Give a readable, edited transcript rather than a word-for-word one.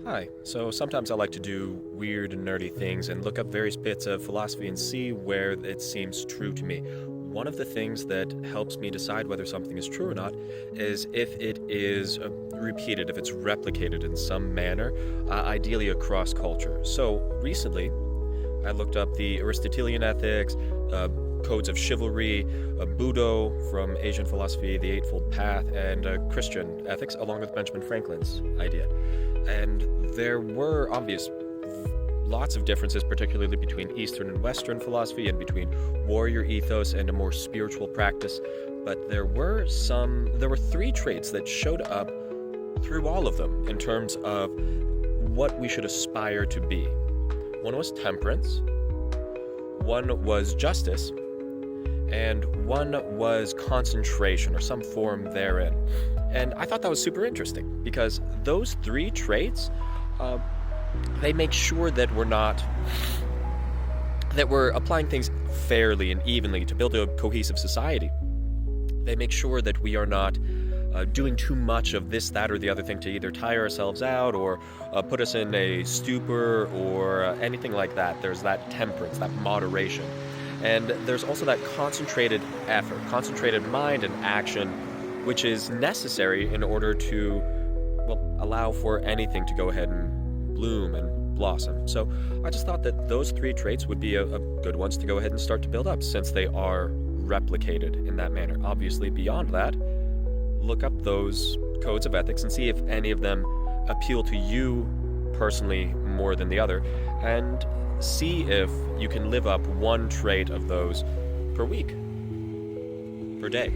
Hi. So sometimes I like to do weird and nerdy things and look up various bits of philosophy and see where it seems true to me. One of the things that helps me decide whether something is true or not is if it is repeated, if it's replicated in some manner, ideally across culture. So recently, I looked up the Aristotelian ethics, codes of chivalry, Budo from Asian philosophy, the Eightfold Path, and Christian ethics, along with Benjamin Franklin's idea. And there were obvious lots of differences, particularly between Eastern and Western philosophy and between warrior ethos and a more spiritual practice. But there were three traits that showed up through all of them in terms of what we should aspire to be. One was temperance, one was justice, and one was concentration or some form therein. And I thought that was super interesting because those three traits, they make sure that we're applying things fairly and evenly to build a cohesive society. They make sure that we are not doing too much of this, that, or the other thing to either tire ourselves out or put us in a stupor or anything like that. There's that temperance, that moderation. And there's also that concentrated effort, concentrated mind and action, which is necessary in order to, allow for anything to go ahead and bloom and blossom. So I just thought that those three traits would be a good ones to go ahead and start to build up since they are replicated in that manner. Obviously, beyond that, look up those codes of ethics and see if any of them appeal to you personally more than the other, and see if you can live up one trait of those per week, per day.